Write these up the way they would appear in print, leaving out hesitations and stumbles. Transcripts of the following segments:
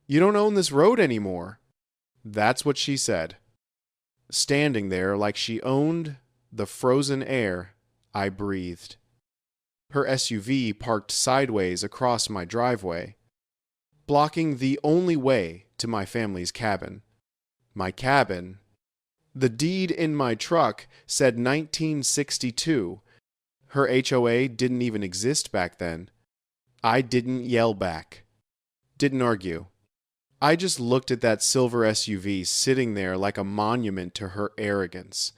You don't own this road anymore. That's what she said. Standing there like she owned the frozen air I breathed. Her SUV parked sideways across my driveway, blocking the only way to my family's cabin. My cabin. The deed in my truck said 1962. Her HOA didn't even exist back then. I didn't yell back. Didn't argue. I just looked at that silver SUV sitting there like a monument to her arrogance.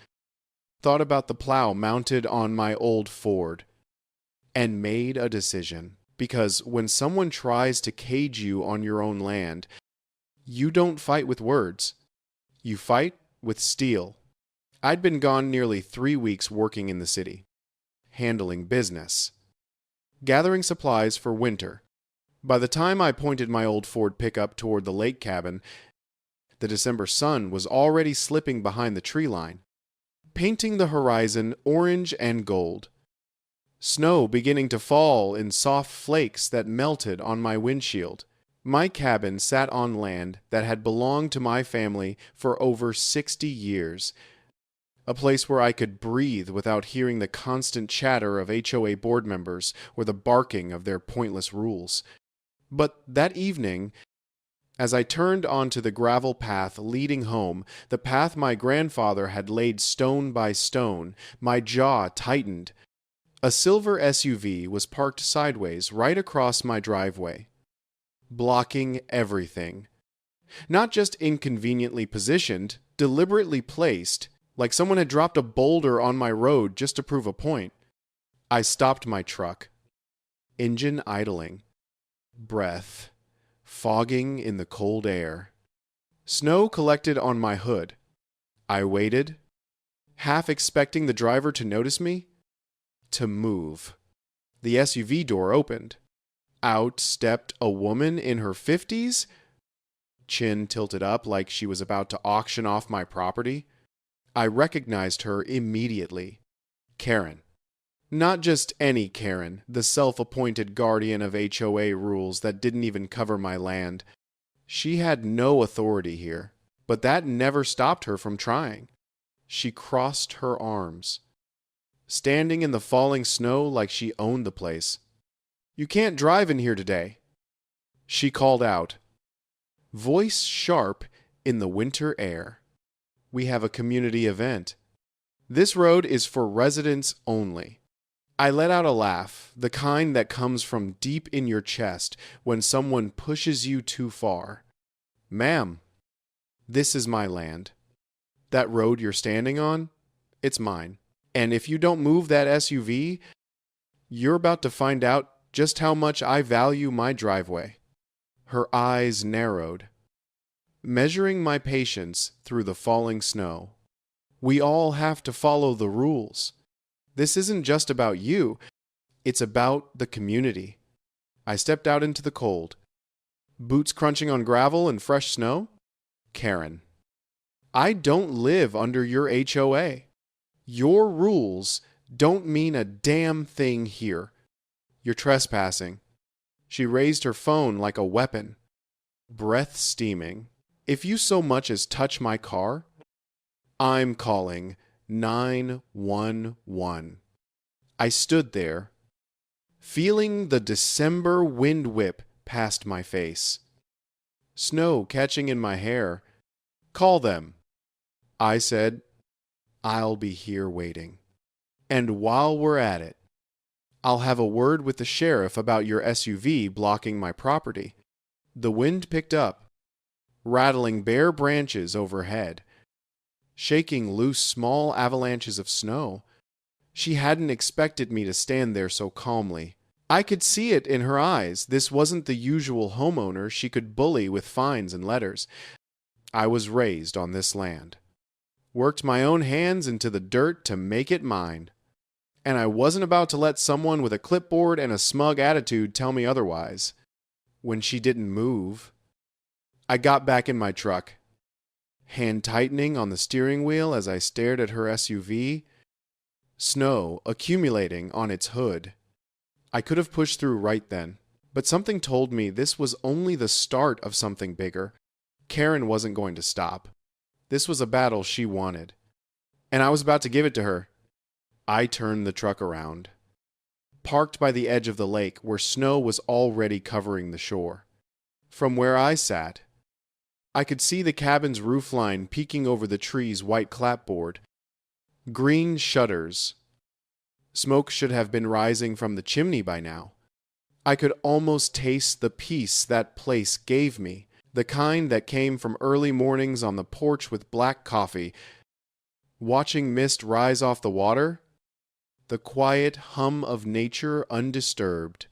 Thought about the plow mounted on my old Ford. And made a decision. Because when someone tries to cage you on your own land, you don't fight with words. You fight with steel. I'd been gone nearly 3 weeks working in the city, handling business, gathering supplies for winter. By the time I pointed my old Ford pickup toward the lake cabin, the December sun was already slipping behind the tree line, painting the horizon orange and gold. Snow beginning to fall in soft flakes that melted on my windshield. My cabin sat on land that had belonged to my family for over 60 years. A place where I could breathe without hearing the constant chatter of HOA board members or the barking of their pointless rules. But that evening, as I turned onto the gravel path leading home, the path my grandfather had laid stone by stone, my jaw tightened. A silver SUV was parked sideways right across my driveway, blocking everything. Not just inconveniently positioned, deliberately placed, like someone had dropped a boulder on my road just to prove a point. I stopped my truck, engine idling, breath fogging in the cold air. Snow collected on my hood. I waited, half expecting the driver to notice me, to move. The SUV door opened. Out stepped a woman in her 50s, chin tilted up like she was about to auction off my property. I recognized her immediately. Karen. Not just any Karen, the self-appointed guardian of HOA rules that didn't even cover my land. She had no authority here, but that never stopped her from trying. She crossed her arms, standing in the falling snow like she owned the place. "You can't drive in here today," she called out, voice sharp in the winter air. "We have a community event. This road is for residents only." I let out a laugh, the kind that comes from deep in your chest when someone pushes you too far. "Ma'am, this is my land. That road you're standing on, it's mine. And if you don't move that SUV, you're about to find out just how much I value my driveway." Her eyes narrowed, measuring my patience through the falling snow. "We all have to follow the rules. This isn't just about you, it's about the community." I stepped out into the cold, boots crunching on gravel and fresh snow. "Karen, I don't live under your HOA. Your rules don't mean a damn thing here. You're trespassing." She raised her phone like a weapon, breath steaming. "If you so much as touch my car, I'm calling 911. I stood there, feeling the December wind whip past my face, snow catching in my hair. "Call them," I said. "I'll be here waiting. And while we're at it, I'll have a word with the sheriff about your SUV blocking my property." The wind picked up, rattling bare branches overhead, shaking loose small avalanches of snow. She hadn't expected me to stand there so calmly. I could see it in her eyes. This wasn't the usual homeowner she could bully with fines and letters. I was raised on this land, worked my own hands into the dirt to make it mine. And I wasn't about to let someone with a clipboard and a smug attitude tell me otherwise. When she didn't move, I got back in my truck, hand tightening on the steering wheel as I stared at her SUV, snow accumulating on its hood. I could have pushed through right then, But something told me this was only the start of something bigger. Karen wasn't going to stop. This was a battle she wanted, and I was about to give it to her. I turned the truck around, parked by the edge of the lake where snow was already covering the shore. From where I sat, I could see the cabin's roofline peeking over the tree's white clapboard. Green shutters. Smoke should have been rising from the chimney by now. I could almost taste the peace that place gave me, the kind that came from early mornings on the porch with black coffee, watching mist rise off the water, the quiet hum of nature undisturbed.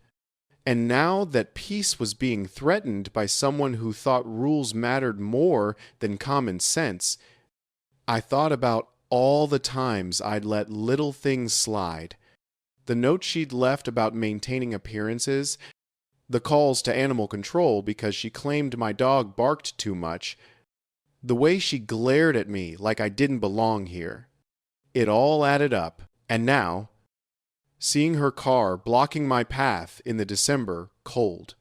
And now that peace was being threatened by someone who thought rules mattered more than common sense, I thought about all the times I'd let little things slide. The note she'd left about maintaining appearances, the calls to animal control because she claimed my dog barked too much, the way she glared at me like I didn't belong here. It all added up, and now, seeing her car blocking my path in the December cold,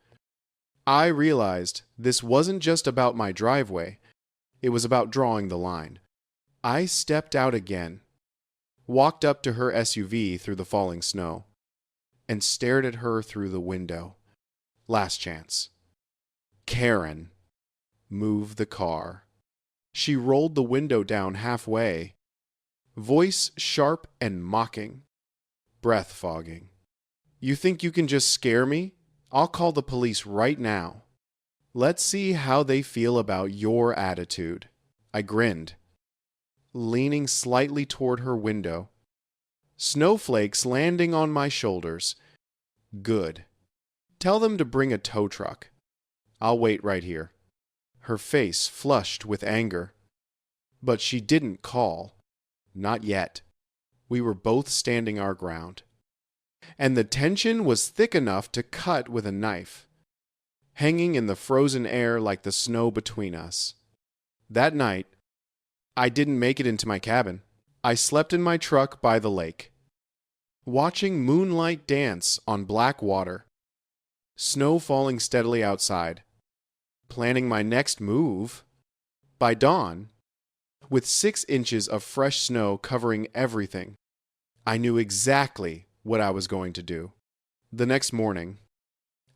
I realized this wasn't just about my driveway. It was about drawing the line. I stepped out again, walked up to her SUV through the falling snow, and stared at her through the window. Last chance. Karen, move the car. She rolled the window down halfway, voice sharp and mocking, breath fogging. You think you can just scare me? I'll call the police right now. Let's see how they feel about your attitude. I grinned, leaning slightly toward her window. Snowflakes landing on my shoulders. Good. Tell them to bring a tow truck. I'll wait right here. Her face flushed with anger. But she didn't call. Not yet. We were both standing our ground. And the tension was thick enough to cut with a knife, hanging in the frozen air like the snow between us. That night, I didn't make it into my cabin. I slept in my truck by the lake, watching moonlight dance on black water, snow falling steadily outside, planning my next move. By dawn, with 6 inches of fresh snow covering everything, I knew exactly what I was going to do. The next morning,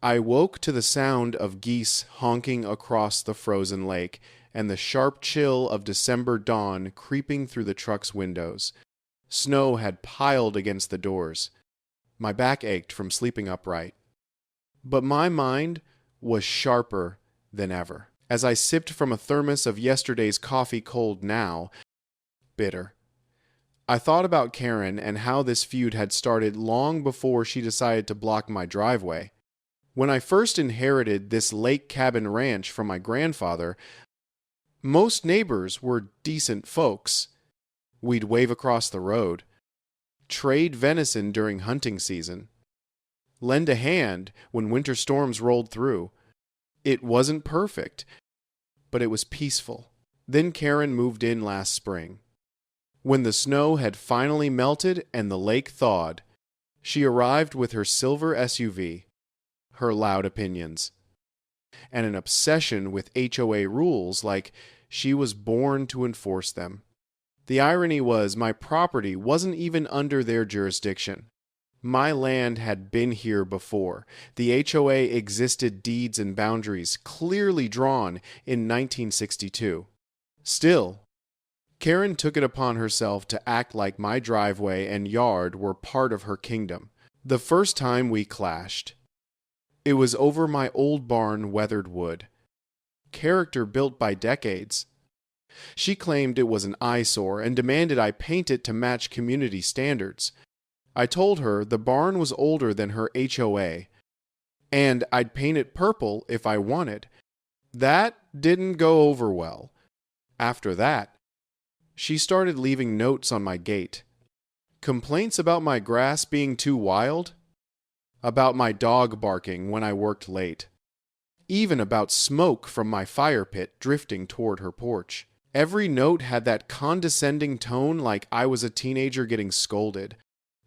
I woke to the sound of geese honking across the frozen lake and the sharp chill of December dawn creeping through the truck's windows. Snow had piled against the doors. My back ached from sleeping upright. But my mind was sharper than ever. As I sipped from a thermos of yesterday's coffee cold now, bitter, I thought about Karen and how this feud had started long before she decided to block my driveway. When I first inherited this lake cabin ranch from my grandfather, most neighbors were decent folks. We'd wave across the road, trade venison during hunting season, lend a hand when winter storms rolled through. It wasn't perfect, but it was peaceful. Then Karen moved in last spring. When the snow had finally melted and the lake thawed, she arrived with her silver SUV, her loud opinions, and an obsession with HOA rules like she was born to enforce them. The irony was my property wasn't even under their jurisdiction. My land had been here before. The HOA existed deeds and boundaries clearly drawn in 1962. Still, Karen took it upon herself to act like my driveway and yard were part of her kingdom. The first time we clashed, it was over my old barn weathered wood, character built by decades. She claimed it was an eyesore and demanded I paint it to match community standards. I told her the barn was older than her HOA, and I'd paint it purple if I wanted. That didn't go over well. After that, she started leaving notes on my gate. Complaints about my grass being too wild, about my dog barking when I worked late, even about smoke from my fire pit drifting toward her porch. Every note had that condescending tone like I was a teenager getting scolded.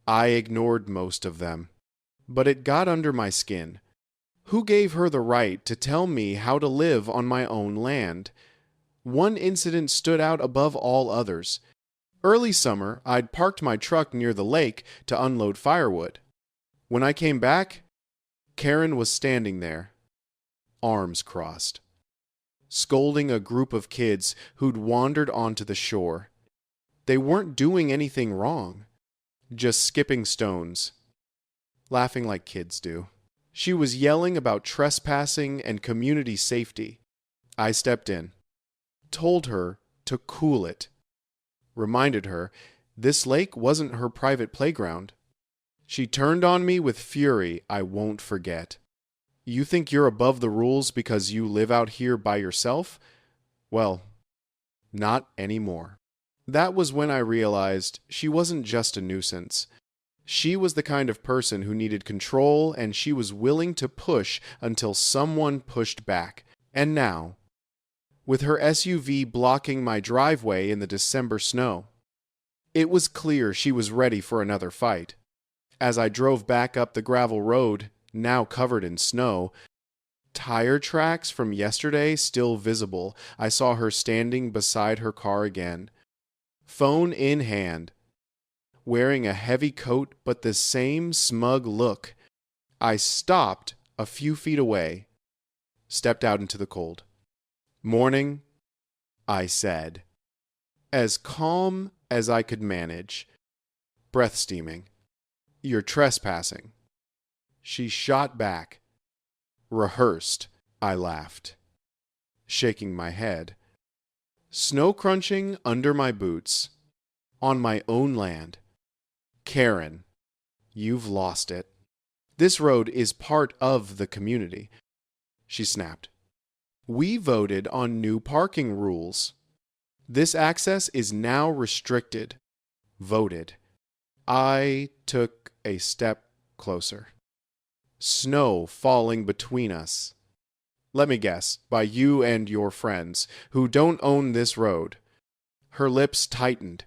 I ignored most of them, but it got under my skin. Who gave her the right to tell me how to live on my own land? One incident stood out above all others. Early summer, I'd parked my truck near the lake to unload firewood. When I came back, Karen was standing there, arms crossed, scolding a group of kids who'd wandered onto the shore. They weren't doing anything wrong, just skipping stones, laughing like kids do. She was yelling about trespassing and community safety. I stepped in, told her to cool it, reminded her this lake wasn't her private playground. She turned on me with fury I won't forget. You think you're above the rules because you live out here by yourself? Well, not anymore. That was when I realized she wasn't just a nuisance. She was the kind of person who needed control, and she was willing to push until someone pushed back. And now, with her SUV blocking my driveway in the December snow, it was clear she was ready for another fight. As I drove back up the gravel road, now covered in snow, tire tracks from yesterday still visible, I saw her standing beside her car again, phone in hand, wearing a heavy coat but the same smug look. I stopped a few feet away, stepped out into the cold. "Morning," I said, as calm as I could manage, breath steaming. "You're trespassing." She shot back. "Rehearsed," I laughed, shaking my head. "Snow crunching under my boots, on my own land. Karen, you've lost it. This road is part of the community." She snapped. "We voted on new parking rules. This access is now restricted." Voted. I took a step closer. Snow falling between us. Let me guess, by you and your friends, who don't own this road. Her lips tightened.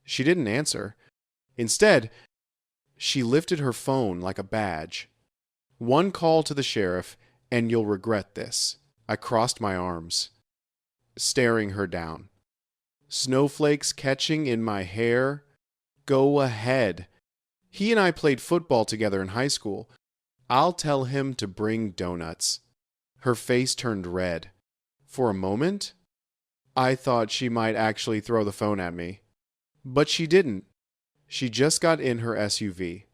She didn't answer. Instead, she lifted her phone like a badge. "One call to the sheriff, and you'll regret this." I crossed my arms, staring her down. Snowflakes catching in my hair. Go ahead. He and I played football together in high school. I'll tell him to bring donuts. Her face turned red. For a moment, I thought she might actually throw the phone at me. But she didn't. She just got in her SUV,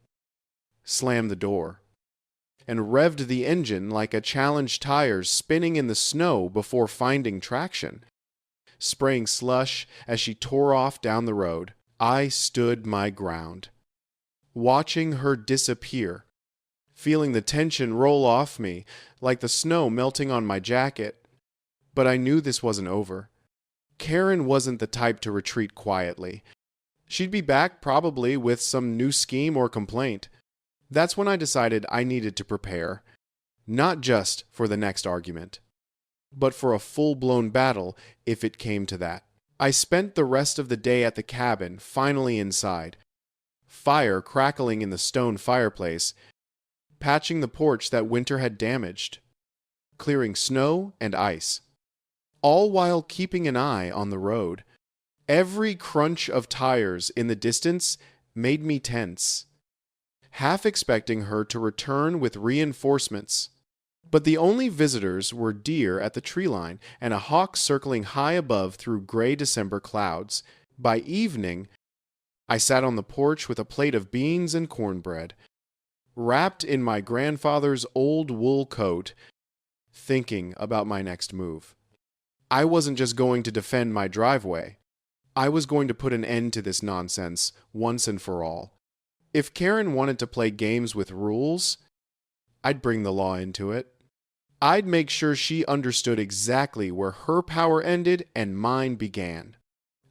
slammed the door, and revved the engine like a challenged tires spinning in the snow before finding traction. Spraying slush as she tore off down the road, I stood my ground, watching her disappear, feeling the tension roll off me like the snow melting on my jacket. But I knew this wasn't over. Karen wasn't the type to retreat quietly. She'd be back probably with some new scheme or complaint. That's when I decided I needed to prepare, not just for the next argument, but for a full-blown battle if it came to that. I spent the rest of the day at the cabin, finally inside, fire crackling in the stone fireplace, patching the porch that winter had damaged, clearing snow and ice, all while keeping an eye on the road. Every crunch of tires in the distance made me tense, half expecting her to return with reinforcements. But the only visitors were deer at the tree line and a hawk circling high above through gray December clouds. By evening, I sat on the porch with a plate of beans and cornbread, wrapped in my grandfather's old wool coat, thinking about my next move. I wasn't just going to defend my driveway. I was going to put an end to this nonsense once and for all. If Karen wanted to play games with rules, I'd bring the law into it. I'd make sure she understood exactly where her power ended and mine began.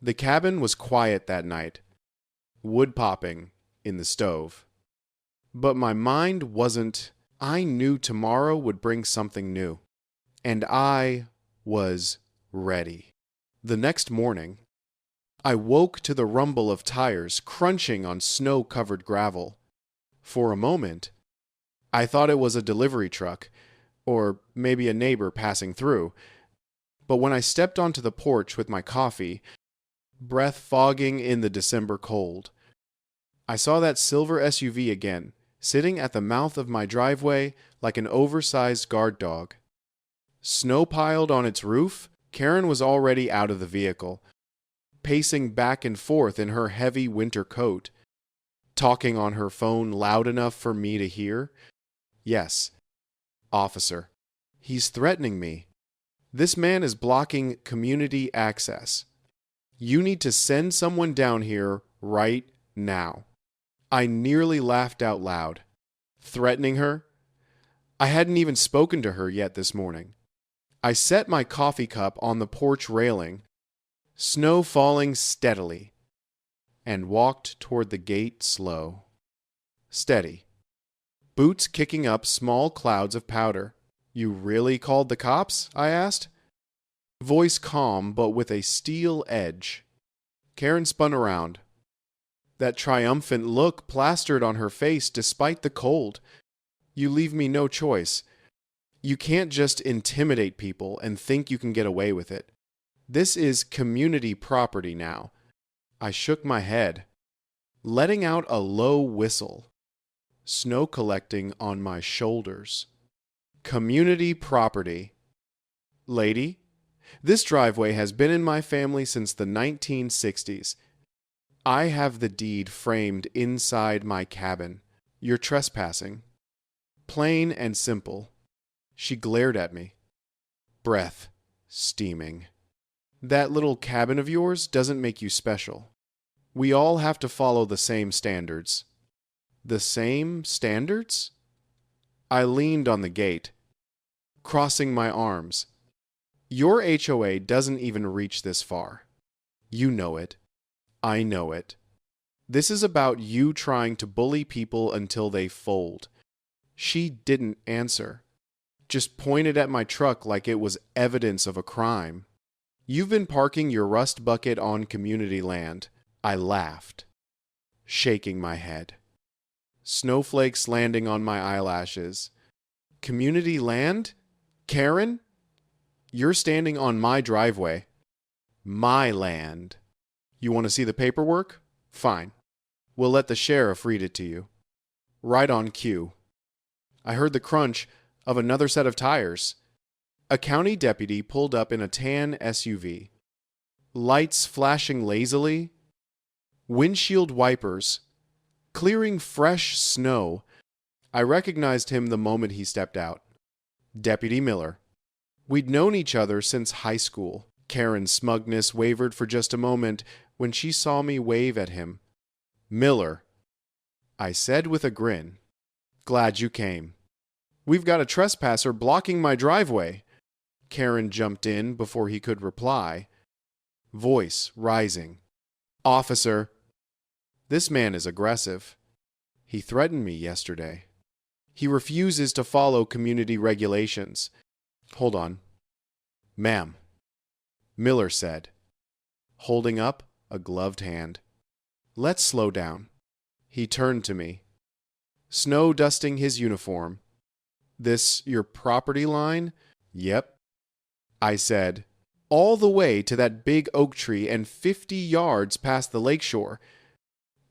The cabin was quiet that night, wood popping in the stove. But my mind wasn't. I knew tomorrow would bring something new. And I was ready. The next morning, I woke to the rumble of tires crunching on snow-covered gravel. For a moment, I thought it was a delivery truck, or maybe a neighbor passing through. But when I stepped onto the porch with my coffee, breath fogging in the December cold, I saw that silver SUV again, sitting at the mouth of my driveway like an oversized guard dog. Snow piled on its roof, Karen was already out of the vehicle, pacing back and forth in her heavy winter coat, talking on her phone loud enough for me to hear. Yes, officer. He's threatening me. This man is blocking community access. You need to send someone down here right now. I nearly laughed out loud. Threatening her? I hadn't even spoken to her yet this morning. I set my coffee cup on the porch railing, snow falling steadily, and walked toward the gate slow. Steady. Boots kicking up small clouds of powder. You really called the cops? I asked. Voice calm but with a steel edge. Karen spun around. That triumphant look plastered on her face despite the cold. You leave me no choice. You can't just intimidate people and think you can get away with it. This is community property now. I shook my head, letting out a low whistle. Snow collecting on my shoulders. Community property. Lady, this driveway has been in my family since the 1960s. I have the deed framed inside my cabin. You're trespassing. Plain and simple. She glared at me. Breath steaming. That little cabin of yours doesn't make you special. We all have to follow the same standards. The same standards? I leaned on the gate, crossing my arms. Your HOA doesn't even reach this far. You know it. I know it. This is about you trying to bully people until they fold. She didn't answer, just pointed at my truck like it was evidence of a crime. You've been parking your rust bucket on community land. I laughed, shaking my head. Snowflakes landing on my eyelashes. Community land? Karen? You're standing on my driveway. My land. You want to see the paperwork? Fine. We'll let the sheriff read it to you. Right on cue. I heard the crunch of another set of tires. A county deputy pulled up in a tan SUV. Lights flashing lazily. Windshield wipers. Clearing fresh snow. I recognized him the moment he stepped out. Deputy Miller. We'd known each other since high school. Karen's smugness wavered for just a moment when she saw me wave at him. Miller, I said with a grin. Glad you came. We've got a trespasser blocking my driveway. Karen jumped in before he could reply. Voice rising. Officer. This man is aggressive. He threatened me yesterday. He refuses to follow community regulations. Hold on. Ma'am. Miller said, holding up a gloved hand. Let's slow down. He turned to me. Snow dusting his uniform. This your property line? Yep. I said, all the way to that big oak tree and 50 yards past the lakeshore.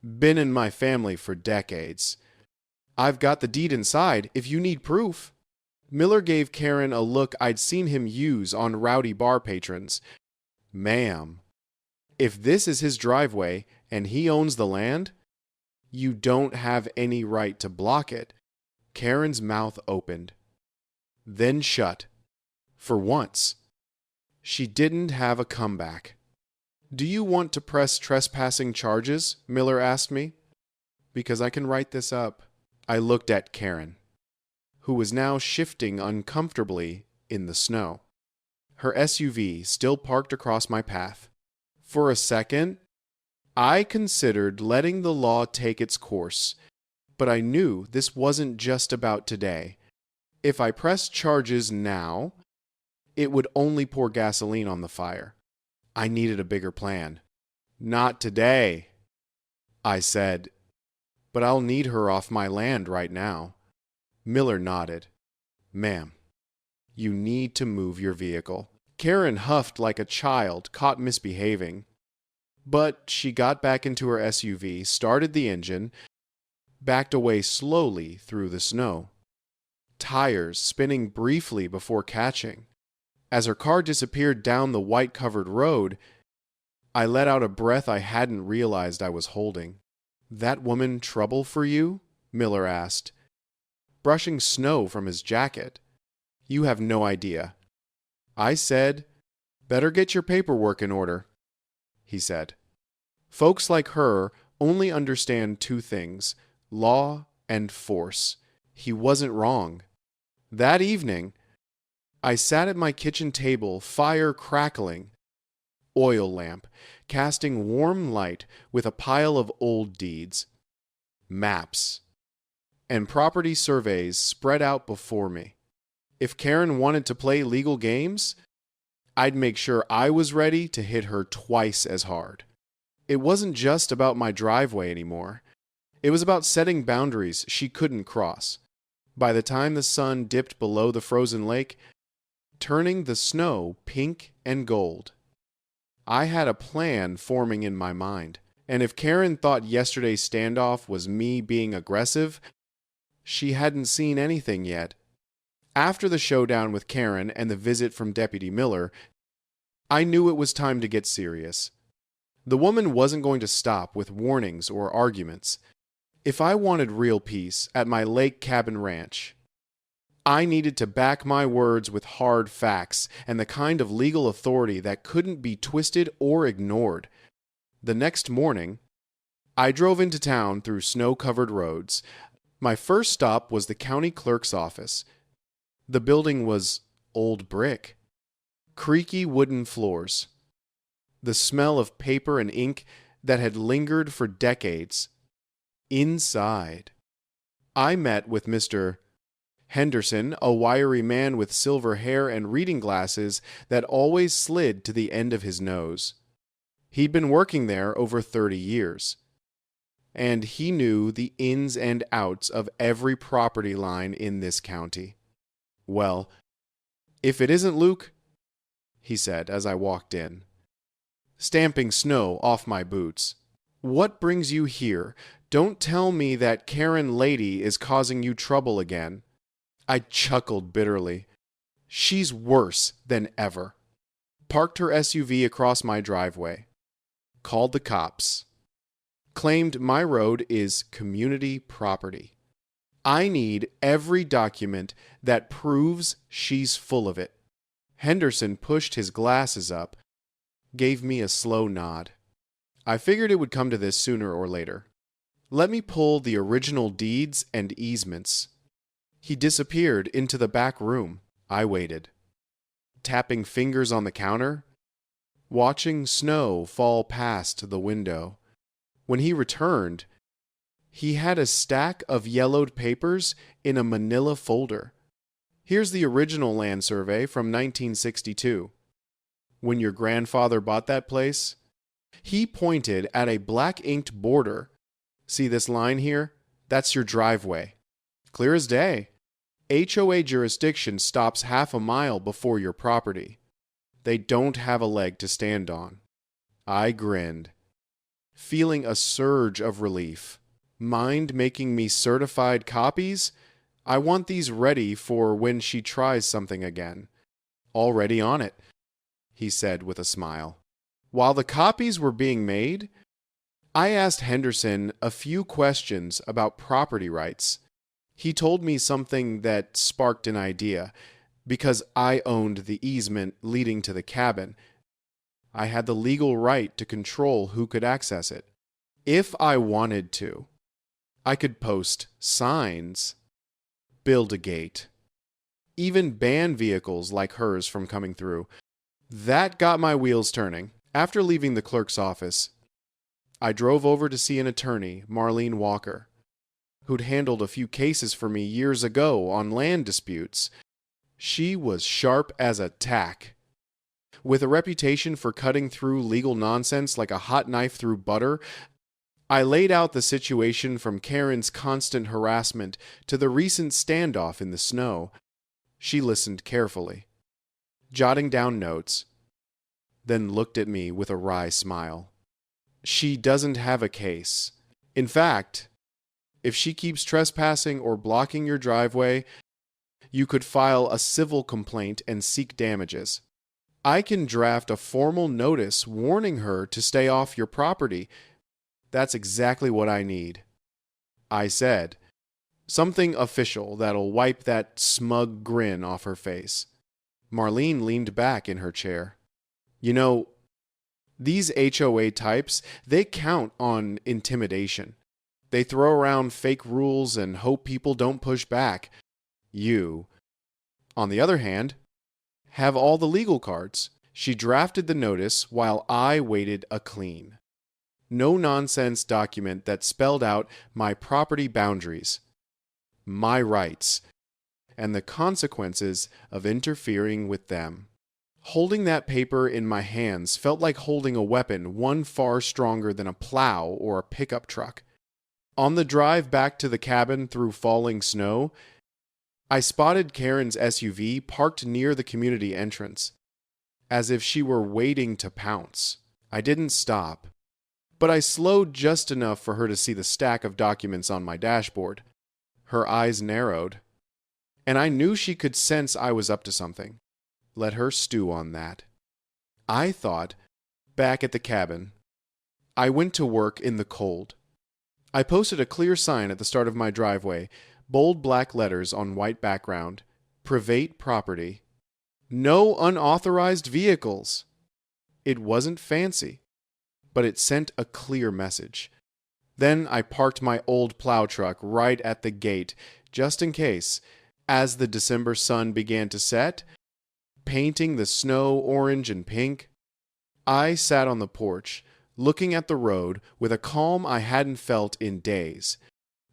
Been in my family for decades. I've got the deed inside if you need proof. Miller gave Karen a look I'd seen him use on rowdy bar patrons. Ma'am, if this is his driveway and he owns the land, you don't have any right to block it. Karen's mouth opened, then shut. For once, she didn't have a comeback. Do you want to press trespassing charges? Miller asked me. Because I can write this up. I looked at Karen, who was now shifting uncomfortably in the snow. Her SUV still parked across my path. For a second, I considered letting the law take its course, but I knew this wasn't just about today. If I pressed charges now, it would only pour gasoline on the fire. I needed a bigger plan. Not today, I said, but I'll need her off my land right now. Miller nodded. Ma'am, You need to move your vehicle." Karen huffed like a child caught misbehaving. But she got back into her SUV, started the engine, backed away slowly through the snow, tires spinning briefly before catching. As her car disappeared down the white-covered road, I let out a breath I hadn't realized I was holding. "That woman trouble for you?" Miller asked, brushing snow from his jacket. "You have no idea." I said, "Better get your paperwork in order," he said. "Folks like her only understand two things, law and force." He wasn't wrong. That evening, I sat at my kitchen table, fire crackling, oil lamp casting warm light, with a pile of old deeds, maps, and property surveys spread out before me. If Karen wanted to play legal games, I'd make sure I was ready to hit her twice as hard. It wasn't just about my driveway anymore. It was about setting boundaries she couldn't cross. By the time the sun dipped below the frozen lake, turning the snow pink and gold, I had a plan forming in my mind. And if Karen thought yesterday's standoff was me being aggressive, she hadn't seen anything yet. After the showdown with Karen and the visit from Deputy Miller, I knew it was time to get serious. The woman wasn't going to stop with warnings or arguments. If I wanted real peace at my lake cabin ranch, I needed to back my words with hard facts and the kind of legal authority that couldn't be twisted or ignored. The next morning, I drove into town through snow-covered roads. My first stop was the county clerk's office. The building was old brick, creaky wooden floors, the smell of paper and ink that had lingered for decades. Inside, I met with Mr. Henderson, a wiry man with silver hair and reading glasses that always slid to the end of his nose. He'd been working there over 30 years, and he knew the ins and outs of every property line in this county. "Well, if it isn't Luke," he said as I walked in, stamping snow off my boots. "What brings you here? Don't tell me that Karen lady is causing you trouble again." I chuckled bitterly. "She's worse than ever." Parked her SUV across my driveway. Called the cops. Claimed my road is community property. I need every document that proves she's full of it. Henderson pushed his glasses up, gave me a slow nod. I figured it would come to this sooner or later. "Let me pull the original deeds and easements." He disappeared into the back room. I waited, tapping fingers on the counter, watching snow fall past the window. When he returned, he had a stack of yellowed papers in a manila folder. "Here's the original land survey from 1962. When your grandfather bought that place." He pointed at a black-inked border. "See this line here? That's your driveway. Clear as day. HOA jurisdiction stops half a mile before your property. They don't have a leg to stand on." I grinned, feeling a surge of relief. Mind making me certified copies? I want these ready for when she tries something again. "Already on it," he said with a smile. While the copies were being made, I asked Henderson a few questions about property rights. He told me something that sparked an idea. Because I owned the easement leading to the cabin, I had the legal right to control who could access it. If I wanted to, I could post signs, build a gate, even ban vehicles like hers from coming through. That got my wheels turning. After leaving the clerk's office, I drove over to see an attorney, Marlene Walker, who'd handled a few cases for me years ago on land disputes. She was sharp as a tack. With a reputation for cutting through legal nonsense like a hot knife through butter, I laid out the situation from Karen's constant harassment to the recent standoff in the snow. She listened carefully, jotting down notes, then looked at me with a wry smile. She doesn't have a case. In fact, if she keeps trespassing or blocking your driveway, you could file a civil complaint and seek damages. I can draft a formal notice warning her to stay off your property. That's exactly what I need. I said, something official that'll wipe that smug grin off her face. Marlene leaned back in her chair. You know, these HOA types, they count on intimidation. They throw around fake rules and hope people don't push back. You, on the other hand, have all the legal cards. She drafted the notice while I waited a clean, no-nonsense document that spelled out my property boundaries, my rights, and the consequences of interfering with them. Holding that paper in my hands felt like holding a weapon, one far stronger than a plow or a pickup truck. On the drive back to the cabin through falling snow, I spotted Karen's SUV parked near the community entrance, as if she were waiting to pounce. I didn't stop, but I slowed just enough for her to see the stack of documents on my dashboard. Her eyes narrowed, and I knew she could sense I was up to something. Let her stew on that. I thought, back at the cabin, I went to work in the cold. I posted a clear sign at the start of my driveway, bold black letters on white background, private property. No unauthorized vehicles. It wasn't fancy, but it sent a clear message. Then I parked my old plow truck right at the gate, just in case, as the December sun began to set, painting the snow orange and pink. I sat on the porch, looking at the road with a calm I hadn't felt in days.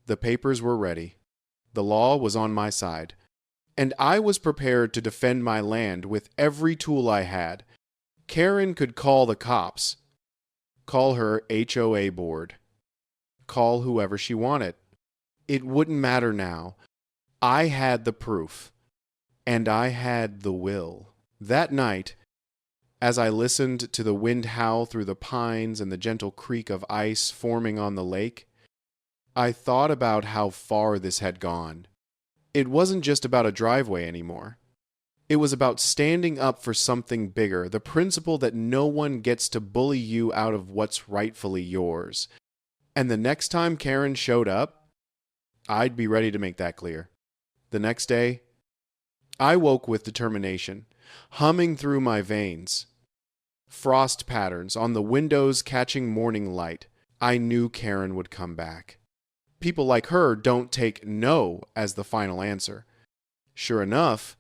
The papers were ready. The law was on my side, and I was prepared to defend my land with every tool I had. Karen could call the cops, call her HOA board, call whoever she wanted. It wouldn't matter now. I had the proof, and I had the will. That night, as I listened to the wind howl through the pines and the gentle creak of ice forming on the lake, I thought about how far this had gone. It wasn't just about a driveway anymore. It was about standing up for something bigger, the principle that no one gets to bully you out of what's rightfully yours. And the next time Karen showed up, I'd be ready to make that clear. The next day, I woke with determination, humming through my veins. Frost patterns on the windows catching morning light. I knew Karen would come back. People like her don't take no as the final answer. Sure enough,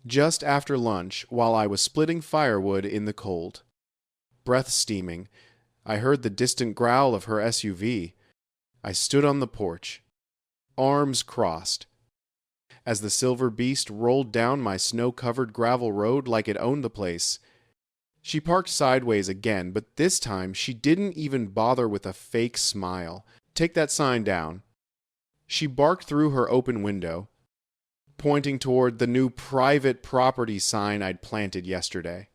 just after lunch, while I was splitting firewood in the cold, breath steaming, I heard the distant growl of her SUV. I stood on the porch, arms crossed, as the silver beast rolled down my snow-covered gravel road like it owned the place. She parked sideways again, but this time she didn't even bother with a fake smile. Take that sign down. She barked through her open window, pointing toward the new private property sign I'd planted yesterday.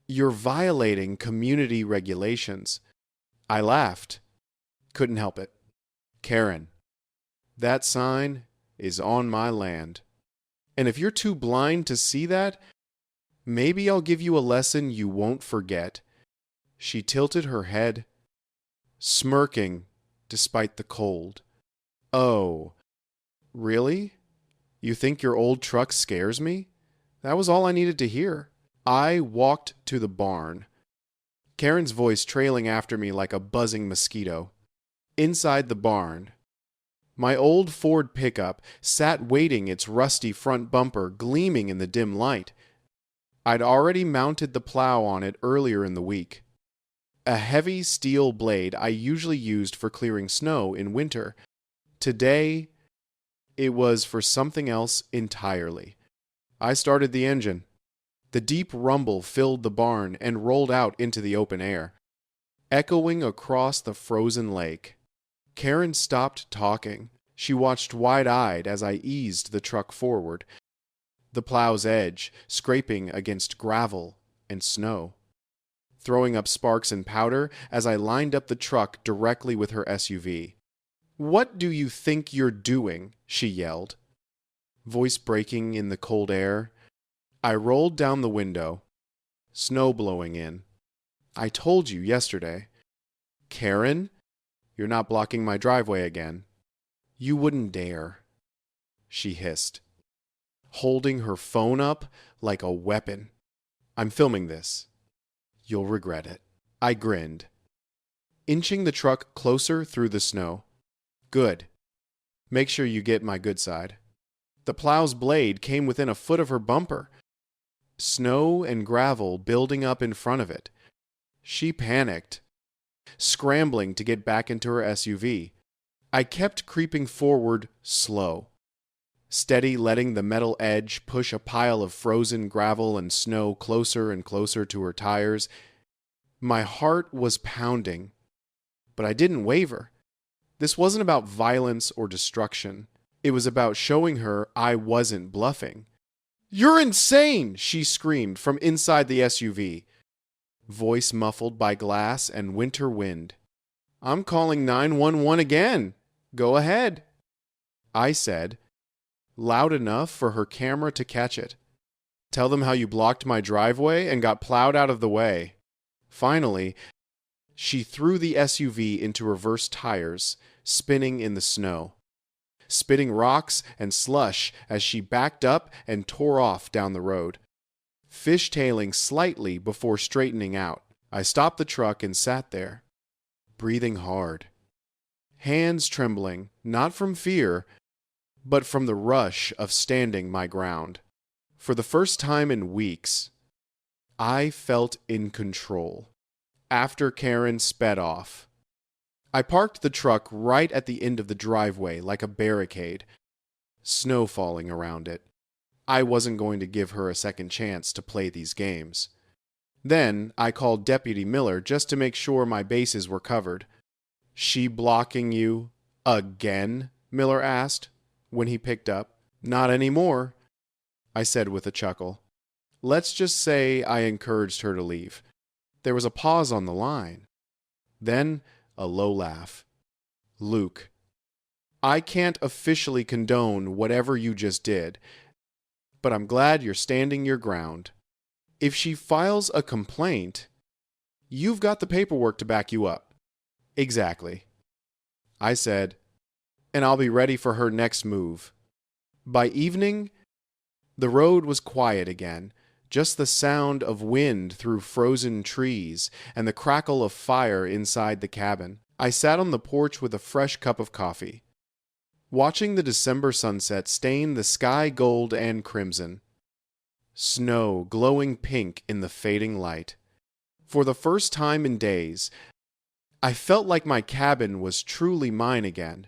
You're violating community regulations. I laughed. Couldn't help it. Karen, that sign is on my land. And if you're too blind to see that, maybe I'll give you a lesson you won't forget. She tilted her head, smirking despite the cold. Oh, really? You think your old truck scares me? That was all I needed to hear. I walked to the barn, Karen's voice trailing after me like a buzzing mosquito. Inside the barn, my old Ford pickup sat waiting, its rusty front bumper gleaming in the dim light. I'd already mounted the plow on it earlier in the week. A heavy steel blade I usually used for clearing snow in winter. Today, it was for something else entirely. I started the engine. The deep rumble filled the barn and rolled out into the open air, echoing across the frozen lake. Karen stopped talking. She watched wide-eyed as I eased the truck forward. the plow's edge scraping against gravel and snow, throwing up sparks and powder as I lined up the truck directly with her SUV. "What do you think you're doing?" she yelled, voice breaking in the cold air. I rolled down the window, snow blowing in. "I told you yesterday." "Karen, you're not blocking my driveway again." "You wouldn't dare," she hissed, holding her phone up like a weapon. "I'm filming this. You'll regret it." I grinned, inching the truck closer through the snow. "Good. Make sure you get my good side." The plow's blade came within a foot of her bumper, snow and gravel building up in front of it. She panicked, scrambling to get back into her SUV. I kept creeping forward slow, steady, letting the metal edge push a pile of frozen gravel and snow closer and closer to her tires. My heart was pounding, but I didn't waver. This wasn't about violence or destruction. It was about showing her I wasn't bluffing. "You're insane!" she screamed from inside the SUV, voice muffled by glass and winter wind. "I'm calling 911 again. Go ahead," I said, loud enough for her camera to catch it. "Tell them how you blocked my driveway and got plowed out of the way." Finally, she threw the SUV into reverse tires, spinning in the snow, spitting rocks and slush as she backed up and tore off down the road, fishtailing slightly before straightening out. I stopped the truck and sat there, breathing hard, hands trembling, not from fear, but from the rush of standing my ground. For the first time in weeks, I felt in control. After Karen sped off, I parked the truck right at the end of the driveway like a barricade, snow falling around it. I wasn't going to give her a second chance to play these games. Then I called Deputy Miller just to make sure my bases were covered. "She blocking you again?" Miller asked when he picked up. "Not anymore," I said with a chuckle. "Let's just say I encouraged her to leave." There was a pause on the line. Then a low laugh. "Luke, I can't officially condone whatever you just did, but I'm glad you're standing your ground. If she files a complaint, you've got the paperwork to back you up." "Exactly," I said, "and I'll be ready for her next move." By evening, the road was quiet again, just the sound of wind through frozen trees and the crackle of fire inside the cabin. I sat on the porch with a fresh cup of coffee, watching the December sunset stain the sky gold and crimson, snow glowing pink in the fading light. For the first time in days, I felt like my cabin was truly mine again.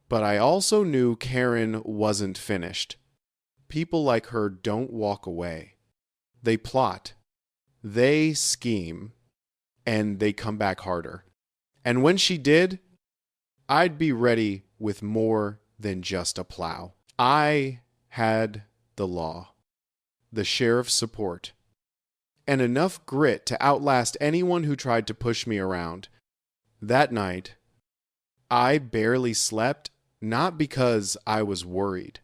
But I also knew Karen wasn't finished. People like her don't walk away. They plot, they scheme, and they come back harder. And when she did, I'd be ready with more than just a plow. I had the law, the sheriff's support, and enough grit to outlast anyone who tried to push me around. That night, I barely slept, not because I was worried,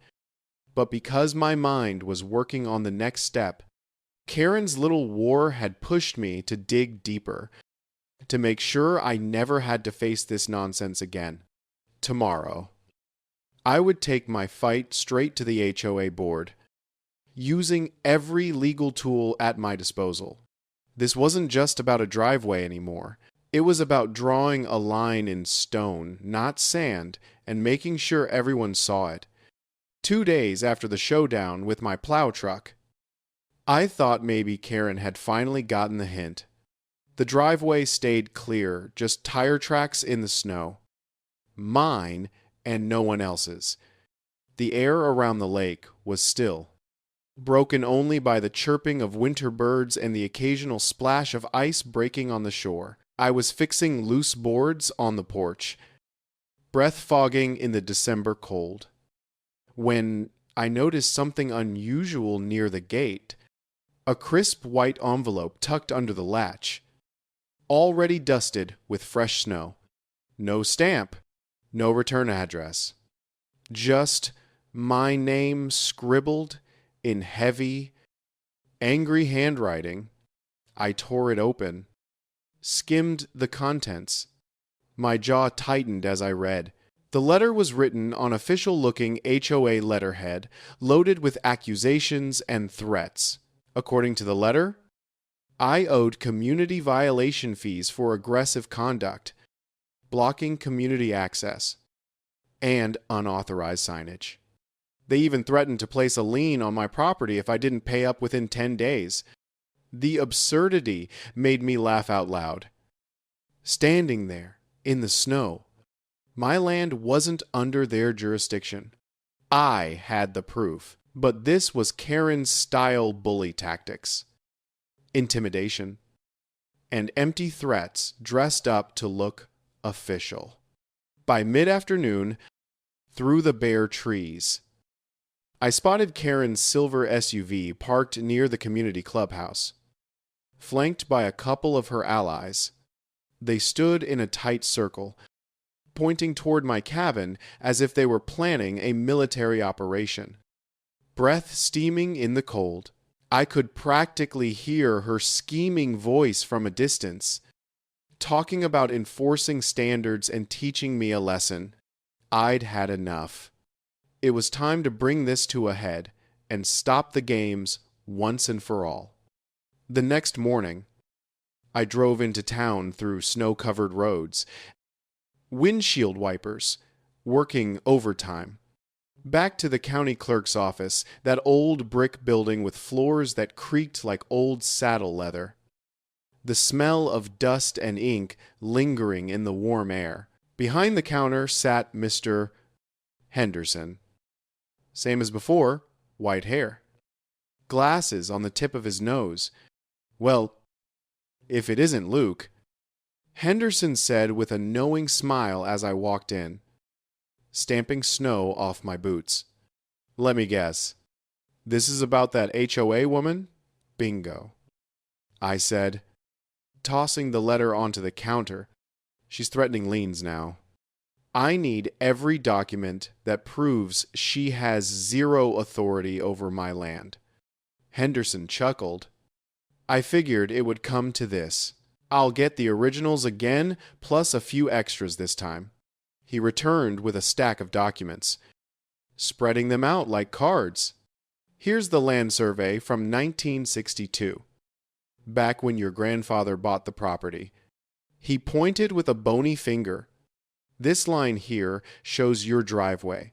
but because my mind was working on the next step. Karen's little war had pushed me to dig deeper, to make sure I never had to face this nonsense again. Tomorrow, I would take my fight straight to the HOA board, using every legal tool at my disposal. This wasn't just about a driveway anymore. It was about drawing a line in stone, not sand, and making sure everyone saw it. 2 days after the showdown with my plow truck, I thought maybe Karen had finally gotten the hint. The driveway stayed clear, just tire tracks in the snow. Mine and no one else's. The air around the lake was still, broken only by the chirping of winter birds and the occasional splash of ice breaking on the shore. I was fixing loose boards on the porch, breath fogging in the December cold, when I noticed something unusual near the gate. A crisp white envelope tucked under the latch, already dusted with fresh snow. No stamp, no return address. Just my name scribbled in heavy, angry handwriting. I tore it open, skimmed the contents. My jaw tightened as I read. The letter was written on official-looking HOA letterhead, loaded with accusations and threats. According to the letter, I owed community violation fees for aggressive conduct, blocking community access, and unauthorized signage. They even threatened to place a lien on my property if I didn't pay up within 10 days. The absurdity made me laugh out loud. Standing there, in the snow, my land wasn't under their jurisdiction. I had the proof, but this was Karen-style bully tactics. Intimidation, and empty threats dressed up to look official. By mid-afternoon, through the bare trees, I spotted Karen's silver SUV parked near the community clubhouse. Flanked by a couple of her allies, they stood in a tight circle, pointing toward my cabin as if they were planning a military operation. Breath steaming in the cold, I could practically hear her scheming voice from a distance, talking about enforcing standards and teaching me a lesson. I'd had enough. It was time to bring this to a head and stop the games once and for all. The next morning, I drove into town through snow-covered roads, windshield wipers working overtime. Back to the county clerk's office, that old brick building with floors that creaked like old saddle leather. The smell of dust and ink lingering in the warm air. Behind the counter sat Mr. Henderson. Same as before, white hair. Glasses on the tip of his nose. Well, if it isn't Luke. Henderson said with a knowing smile as I walked in, stamping snow off my boots. Let me guess. This is about that HOA woman? Bingo. I said, tossing the letter onto the counter. She's threatening liens now. I need every document that proves she has zero authority over my land. Henderson chuckled. I figured it would come to this. I'll get the originals again, plus a few extras this time. He returned with a stack of documents, spreading them out like cards. Here's the land survey from 1962, back when your grandfather bought the property. He pointed with a bony finger. This line here shows your driveway.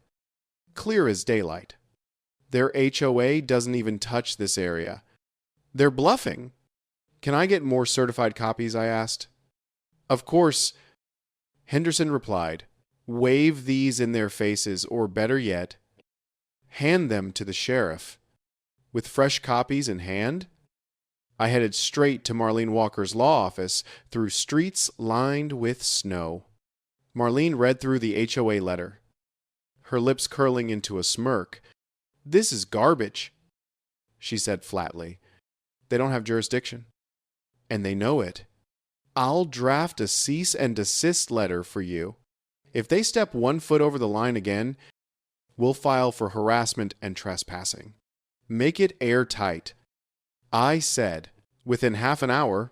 Clear as daylight. Their HOA doesn't even touch this area. They're bluffing. Can I get more certified copies? I asked. Of course, Henderson replied. Wave these in their faces, or better yet, hand them to the sheriff. With fresh copies in hand, I headed straight to Marlene Walker's law office through streets lined with snow. Marlene read through the HOA letter, her lips curling into a smirk. This is garbage, she said flatly. They don't have jurisdiction, and they know it. I'll draft a cease and desist letter for you. If they step 1 foot over the line again, we'll file for harassment and trespassing. Make it airtight. I said, within half an hour,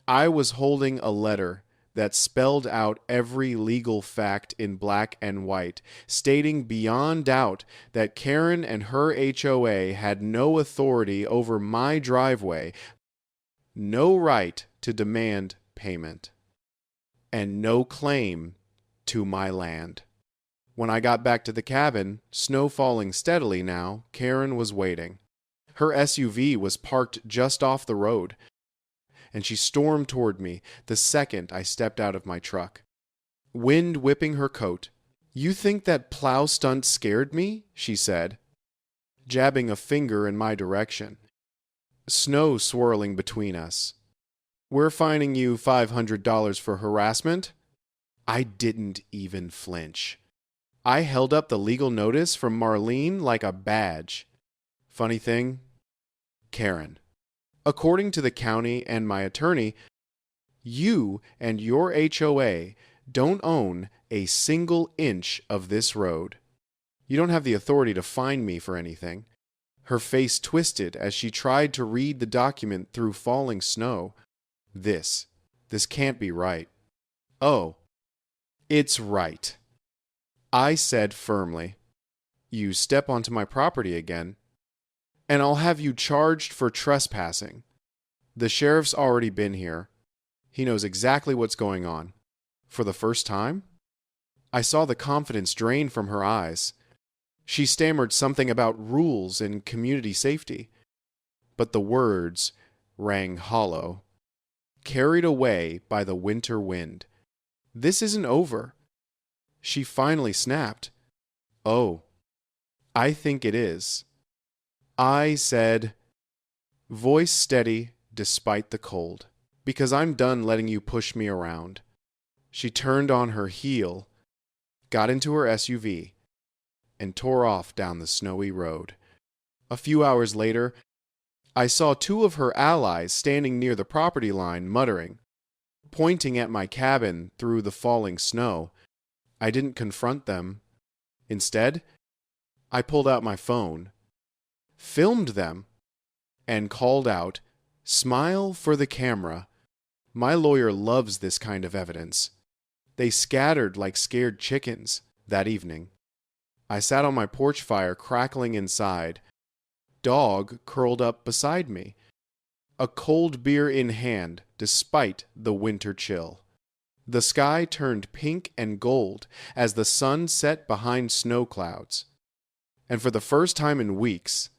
I was holding a letter that spelled out every legal fact in black and white, stating beyond doubt that Karen and her HOA had no authority over my driveway, no right to demand payment, and no claim to my land. When I got back to the cabin, snow falling steadily now, Karen was waiting. Her SUV was parked just off the road, and she stormed toward me the second I stepped out of my truck. Wind whipping her coat. You think that plow stunt scared me? She said, jabbing a finger in my direction. Snow swirling between us. We're fining you $500 for harassment? I didn't even flinch. I held up the legal notice from Marlene like a badge. Funny thing, Karen. According to the county and my attorney, you and your HOA don't own a single inch of this road. You don't have the authority to fine me for anything. Her face twisted as she tried to read the document through falling snow. This can't be right. Oh, it's right, I said firmly. You step onto my property again, and I'll have you charged for trespassing. The sheriff's already been here. He knows exactly what's going on. For the first time? I saw the confidence drain from her eyes. She stammered something about rules and community safety, but the words rang hollow, carried away by the winter wind. This isn't over. She finally snapped. Oh, I think it is. I said, voice steady despite the cold, because I'm done letting you push me around. She turned on her heel, got into her SUV, and tore off down the snowy road. A few hours later, I saw two of her allies standing near the property line muttering, pointing at my cabin through the falling snow. I didn't confront them. Instead, I pulled out my phone, filmed them, and called out, "Smile for the camera." My lawyer loves this kind of evidence. They scattered like scared chickens that evening. I sat on my porch fire crackling inside. Dog curled up beside me, a cold beer in hand despite the winter chill. The sky turned pink and gold as the sun set behind snow clouds. And for the first time in weeks,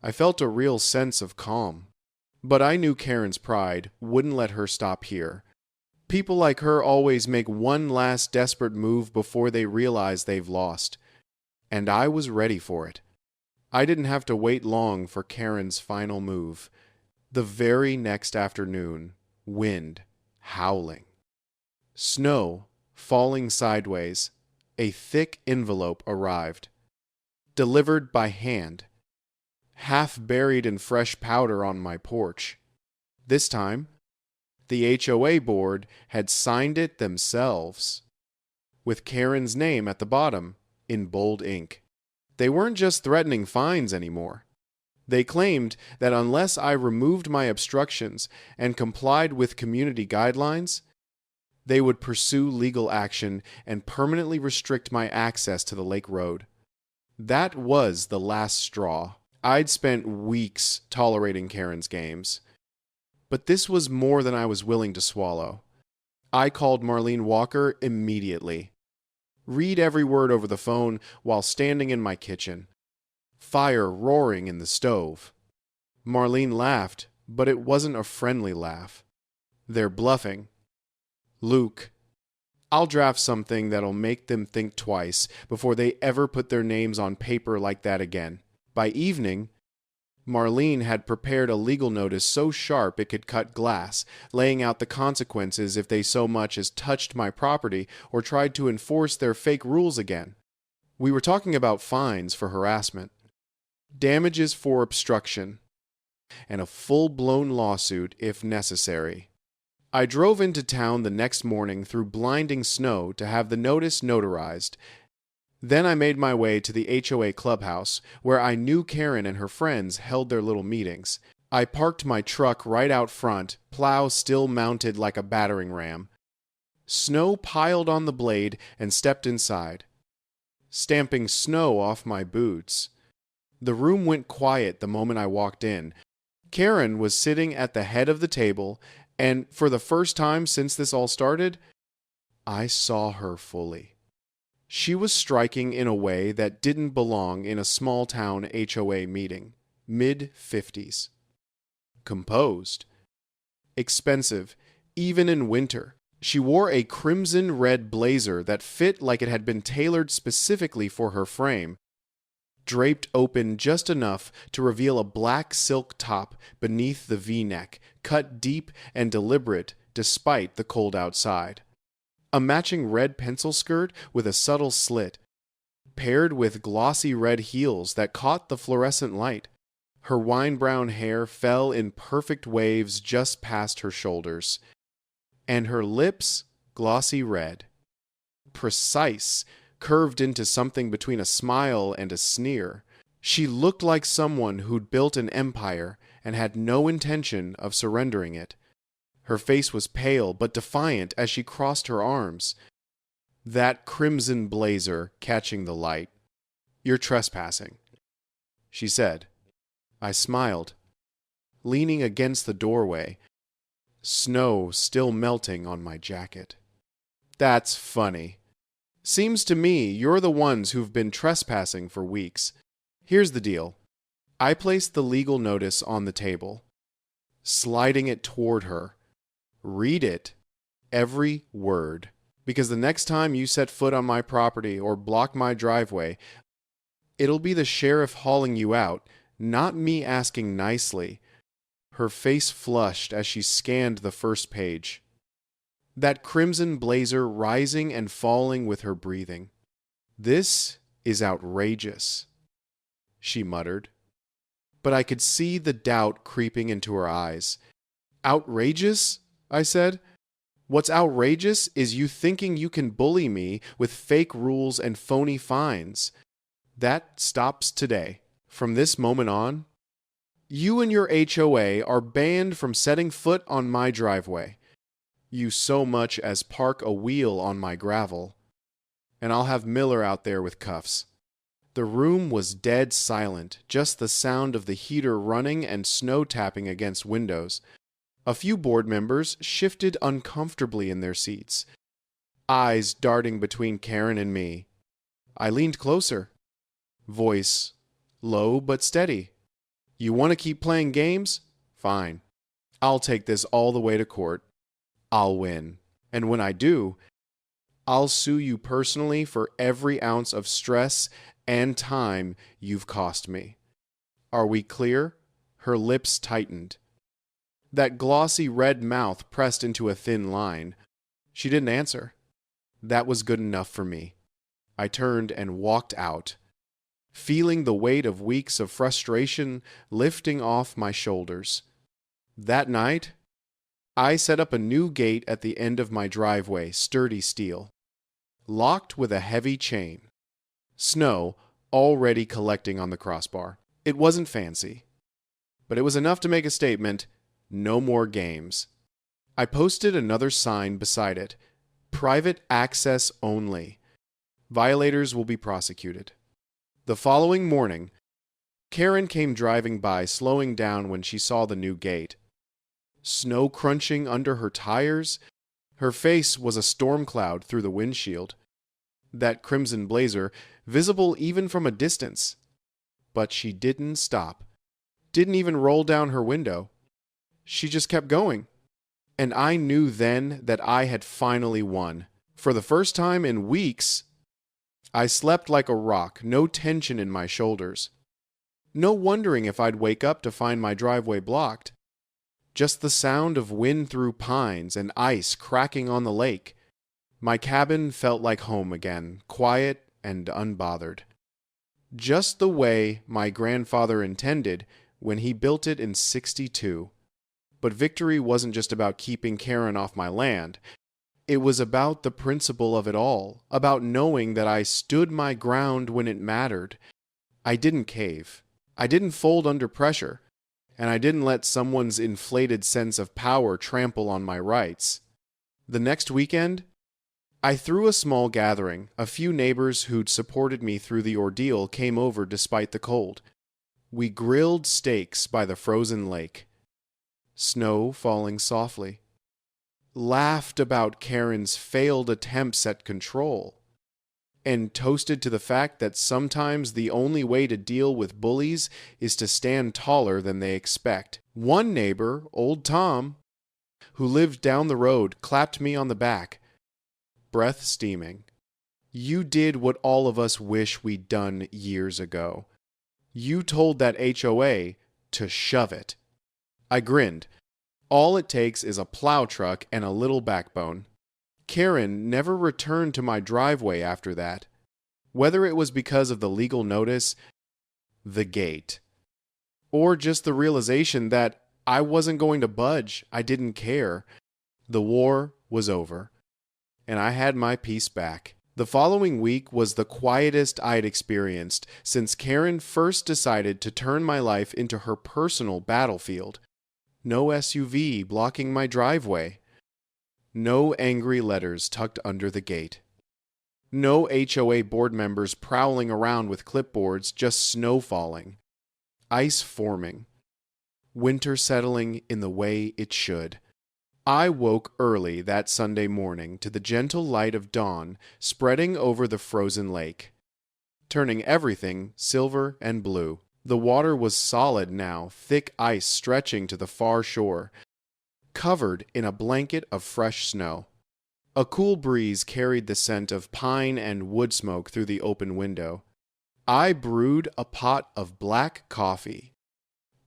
I felt a real sense of calm. But I knew Karen's pride wouldn't let her stop here. People like her always make one last desperate move before they realize they've lost. And I was ready for it. I didn't have to wait long for Karen's final move. The very next afternoon, wind howling. Snow falling sideways, a thick envelope arrived. Delivered by hand. Half buried in fresh powder on my porch. This time, the HOA board had signed it themselves, with Karen's name at the bottom in bold ink. They weren't just threatening fines anymore. They claimed that unless I removed my obstructions and complied with community guidelines, they would pursue legal action and permanently restrict my access to the lake road. That was the last straw. I'd spent weeks tolerating Karen's games, but this was more than I was willing to swallow. I called Marlene Walker immediately. Read every word over the phone while standing in my kitchen. Fire roaring in the stove. Marlene laughed, but it wasn't a friendly laugh. They're bluffing. Luke, I'll draft something that'll make them think twice before they ever put their names on paper like that again. By evening, Marlene had prepared a legal notice so sharp it could cut glass, laying out the consequences if they so much as touched my property or tried to enforce their fake rules again. We were talking about fines for harassment, damages for obstruction, and a full-blown lawsuit if necessary. I drove into town the next morning through blinding snow to have the notice notarized. Then I made my way to the HOA clubhouse, where I knew Karen and her friends held their little meetings. I parked my truck right out front, plow still mounted like a battering ram. Snow piled on the blade and stepped inside, stamping snow off my boots. The room went quiet the moment I walked in. Karen was sitting at the head of the table, and for the first time since this all started, I saw her fully. She was striking in a way that didn't belong in a small-town HOA meeting. Mid-50s. Composed. Expensive, even in winter. She wore a crimson-red blazer that fit like it had been tailored specifically for her frame, draped open just enough to reveal a black silk top beneath the V-neck, cut deep and deliberate despite the cold outside. A matching red pencil skirt with a subtle slit, paired with glossy red heels that caught the fluorescent light. Her wine-brown hair fell in perfect waves just past her shoulders, and her lips glossy red. Precise, curved into something between a smile and a sneer. She looked like someone who'd built an empire and had no intention of surrendering it. Her face was pale but defiant as she crossed her arms. That crimson blazer catching the light. "You're trespassing," she said. I smiled, leaning against the doorway, snow still melting on my jacket. "That's funny. Seems to me you're the ones who've been trespassing for weeks. Here's the deal." I placed the legal notice on the table, sliding it toward her. "Read it, every word, because the next time you set foot on my property or block my driveway, it'll be the sheriff hauling you out, not me asking nicely." Her face flushed as she scanned the first page, that crimson blazer rising and falling with her breathing. "This is outrageous," she muttered, but I could see the doubt creeping into her eyes. "Outrageous?" I said. "What's outrageous is you thinking you can bully me with fake rules and phony fines. That stops today. From this moment on, you and your HOA are banned from setting foot on my driveway. You so much as park a wheel on my gravel, and I'll have Miller out there with cuffs." The room was dead silent, just the sound of the heater running and snow tapping against windows. A few board members shifted uncomfortably in their seats, eyes darting between Karen and me. I leaned closer, voice low but steady. "You want to keep playing games? Fine. I'll take this all the way to court. I'll win. And when I do, I'll sue you personally for every ounce of stress and time you've cost me. Are we clear?" Her lips tightened. That glossy red mouth pressed into a thin line. She didn't answer. That was good enough for me. I turned and walked out, feeling the weight of weeks of frustration lifting off my shoulders. That night, I set up a new gate at the end of my driveway, sturdy steel, locked with a heavy chain. Snow already collecting on the crossbar. It wasn't fancy, but it was enough to make a statement: no more games. I posted another sign beside it: "Private access only. Violators will be prosecuted." The following morning, Karen came driving by, slowing down when she saw the new gate. Snow crunching under her tires, her face was a storm cloud through the windshield. That crimson blazer visible even from a distance. But she didn't stop, didn't even roll down her window. She just kept going. And I knew then that I had finally won. For the first time in weeks, I slept like a rock, no tension in my shoulders. No wondering if I'd wake up to find my driveway blocked. Just the sound of wind through pines and ice cracking on the lake. My cabin felt like home again, quiet and unbothered. Just the way my grandfather intended when he built it in '62. But victory wasn't just about keeping Karen off my land. It was about the principle of it all, about knowing that I stood my ground when it mattered. I didn't cave. I didn't fold under pressure. And I didn't let someone's inflated sense of power trample on my rights. The next weekend, I threw a small gathering. A few neighbors who'd supported me through the ordeal came over despite the cold. We grilled steaks by the frozen lake, snow falling softly, laughed about Karen's failed attempts at control, and toasted to the fact that sometimes the only way to deal with bullies is to stand taller than they expect. One neighbor, old Tom, who lived down the road, clapped me on the back, breath steaming. "You did what all of us wish we'd done years ago. You told that HOA to shove it." I grinned. All it takes is a plow truck and a little backbone. Karen never returned to my driveway after that. Whether it was because of the legal notice, the gate, or just the realization that I wasn't going to budge, I didn't care. The war was over, and I had my peace back. The following week was the quietest I'd experienced since Karen first decided to turn my life into her personal battlefield. No SUV blocking my driveway. No angry letters tucked under the gate. No HOA board members prowling around with clipboards, just snow falling. Ice forming. Winter settling in the way it should. I woke early that Sunday morning to the gentle light of dawn spreading over the frozen lake, turning everything silver and blue. The water was solid now, thick ice stretching to the far shore, covered in a blanket of fresh snow. A cool breeze carried the scent of pine and wood smoke through the open window. I brewed a pot of black coffee,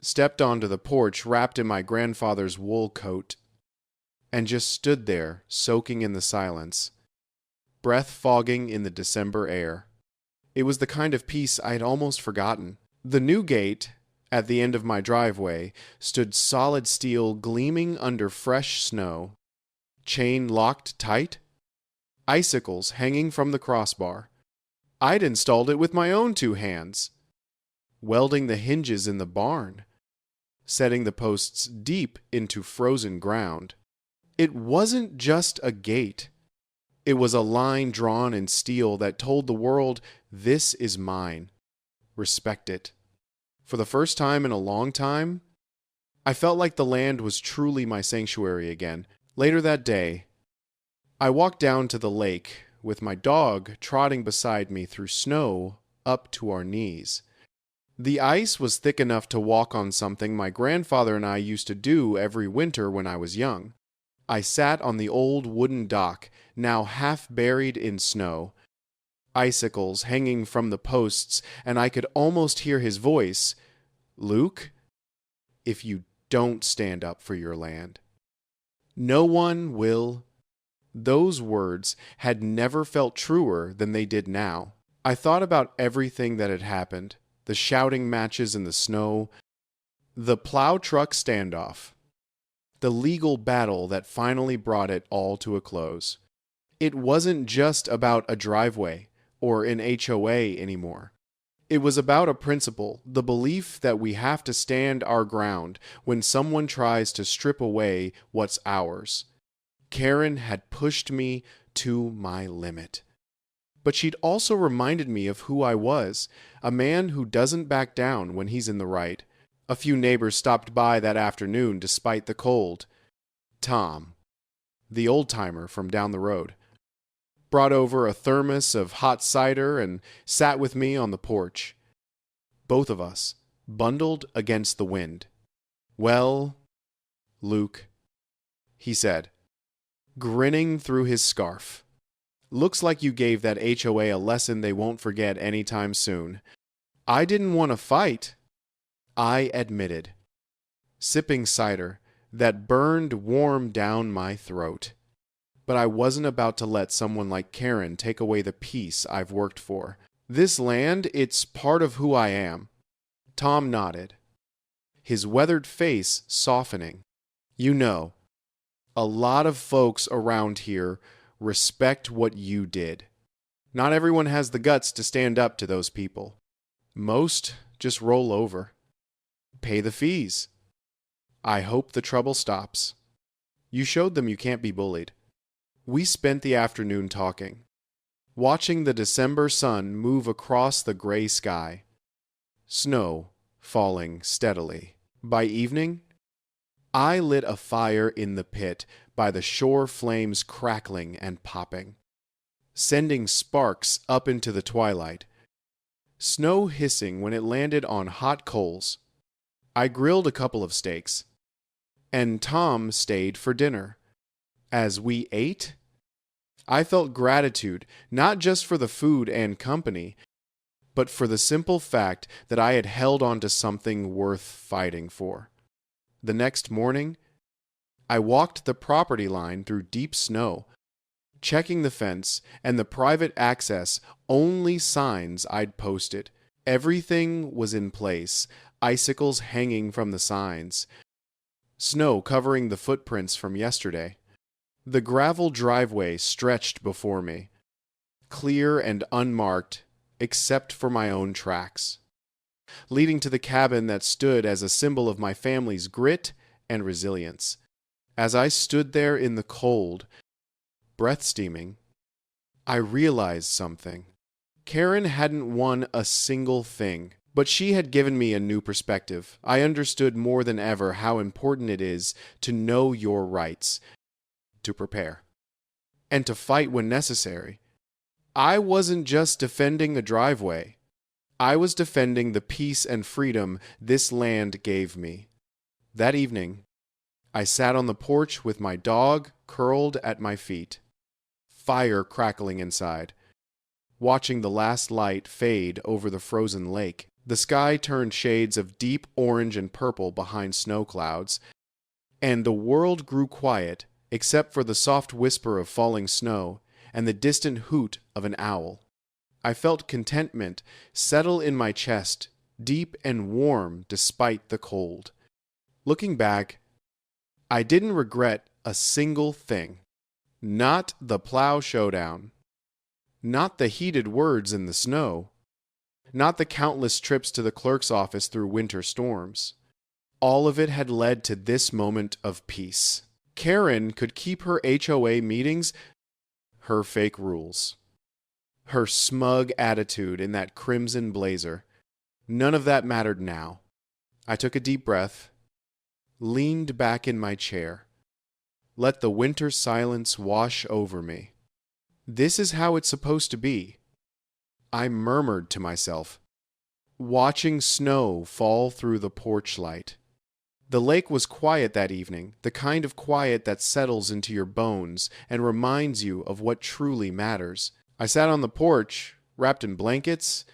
stepped onto the porch wrapped in my grandfather's wool coat, and just stood there, soaking in the silence, breath fogging in the December air. It was the kind of peace I'd almost forgotten. The new gate, at the end of my driveway, stood solid steel gleaming under fresh snow, chain locked tight, icicles hanging from the crossbar. I'd installed it with my own 2 hands, welding the hinges in the barn, setting the posts deep into frozen ground. It wasn't just a gate. It was a line drawn in steel that told the world, this is mine. Respect it. For the first time in a long time, I felt like the land was truly my sanctuary again. Later that day, I walked down to the lake with my dog trotting beside me through snow up to our knees. The ice was thick enough to walk on something my grandfather and I used to do every winter when I was young. I sat on the old wooden dock, now half buried in snow, icicles hanging from the posts, and I could almost hear his voice, "Luke, if you don't stand up for your land, no one will." Those words had never felt truer than they did now. I thought about everything that had happened, the shouting matches in the snow, the plow truck standoff, the legal battle that finally brought it all to a close. It wasn't just about a driveway or an HOA anymore. It was about a principle, the belief that we have to stand our ground when someone tries to strip away what's ours. Karen had pushed me to my limit. But she'd also reminded me of who I was, a man who doesn't back down when he's in the right. A few neighbors stopped by that afternoon despite the cold. Tom, the old-timer from down the road, brought over a thermos of hot cider and sat with me on the porch. Both of us, bundled against the wind. "Well, Luke," he said, grinning through his scarf, "looks like you gave that HOA a lesson they won't forget anytime soon." I didn't want to fight, I admitted, sipping cider that burned warm down my throat. But I wasn't about to let someone like Karen take away the peace I've worked for. "This land, it's part of who I am." Tom nodded, his weathered face softening. "You know, a lot of folks around here respect what you did. Not everyone has the guts to stand up to those people. Most just roll over. Pay the fees. I hope the trouble stops. You showed them you can't be bullied." We spent the afternoon talking, watching the December sun move across the gray sky, snow falling steadily. By evening, I lit a fire in the pit by the shore flames crackling and popping, sending sparks up into the twilight, snow hissing when it landed on hot coals. I grilled a couple of steaks, and Tom stayed for dinner. As we ate, I felt gratitude not just for the food and company, but for the simple fact that I had held on to something worth fighting for. The next morning, I walked the property line through deep snow, checking the fence and the private access only signs I'd posted. Everything was in place, icicles hanging from the signs, snow covering the footprints from yesterday. The gravel driveway stretched before me, clear and unmarked except for my own tracks, leading to the cabin that stood as a symbol of my family's grit and resilience. As I stood there in the cold, breath steaming, I realized something. Karen hadn't won a single thing, but she had given me a new perspective. I understood more than ever how important it is to know your rights, to prepare, and to fight when necessary. I wasn't just defending the driveway. I was defending the peace and freedom this land gave me. That evening, I sat on the porch with my dog curled at my feet, fire crackling inside, watching the last light fade over the frozen lake. The sky turned shades of deep orange and purple behind snow clouds, and the world grew quiet except for the soft whisper of falling snow and the distant hoot of an owl. I felt contentment settle in my chest, deep and warm despite the cold. Looking back, I didn't regret a single thing. Not the plow showdown. Not the heated words in the snow. Not the countless trips to the clerk's office through winter storms. All of it had led to this moment of peace. Karen could keep her HOA meetings, her fake rules, her smug attitude in that crimson blazer. None of that mattered now. I took a deep breath, leaned back in my chair, let the winter silence wash over me. This is how it's supposed to be. I murmured to myself, watching snow fall through the porch light. The lake was quiet that evening, the kind of quiet that settles into your bones and reminds you of what truly matters. I sat on the porch, wrapped in blankets,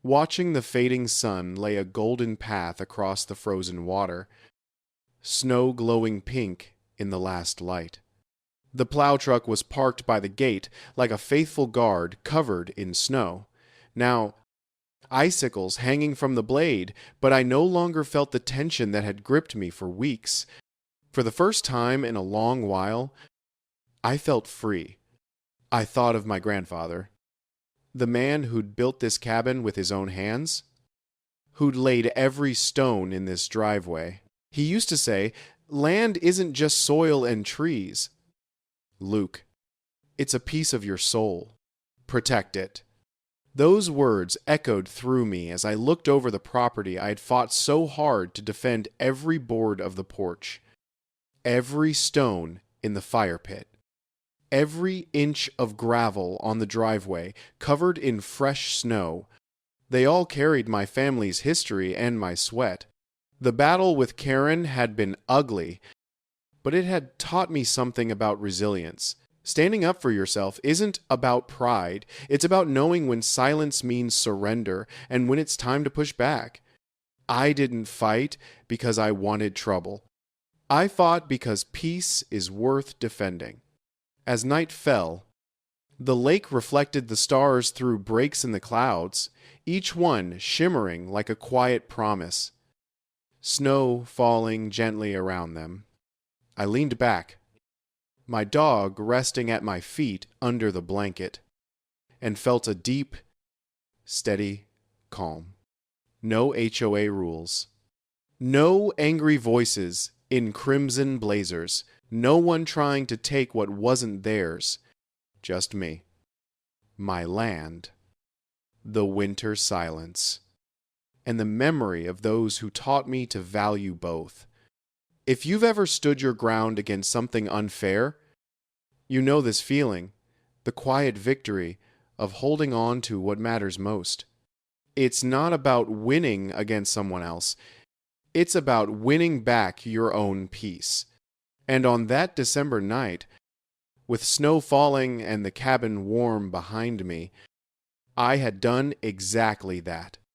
watching the fading sun lay a golden path across the frozen water, snow glowing pink in the last light. The plow truck was parked by the gate like a faithful guard covered in snow. Now, icicles hanging from the blade, but I no longer felt the tension that had gripped me for weeks. For the first time in a long while, I felt free. I thought of my grandfather, the man who'd built this cabin with his own hands, who'd laid every stone in this driveway. He used to say, "Land isn't just soil and trees. Luke, it's a piece of your soul. Protect it." Those words echoed through me as I looked over the property I had fought so hard to defend, every board of the porch, every stone in the fire pit, every inch of gravel on the driveway covered in fresh snow. They all carried my family's history and my sweat. The battle with Karen had been ugly, but it had taught me something about resilience. Standing up for yourself isn't about pride. It's about knowing when silence means surrender and when it's time to push back. I didn't fight because I wanted trouble. I fought because peace is worth defending. As night fell, the lake reflected the stars through breaks in the clouds, each one shimmering like a quiet promise. Snow falling gently around them. I leaned back, my dog resting at my feet under the blanket, and felt a deep, steady calm. No HOA rules. No angry voices in crimson blazers. No one trying to take what wasn't theirs. Just me. My land. The winter silence. And the memory of those who taught me to value both. If you've ever stood your ground against something unfair, you know this feeling, the quiet victory of holding on to what matters most. It's not about winning against someone else. It's about winning back your own peace. And on that December night, with snow falling and the cabin warm behind me, I had done exactly that.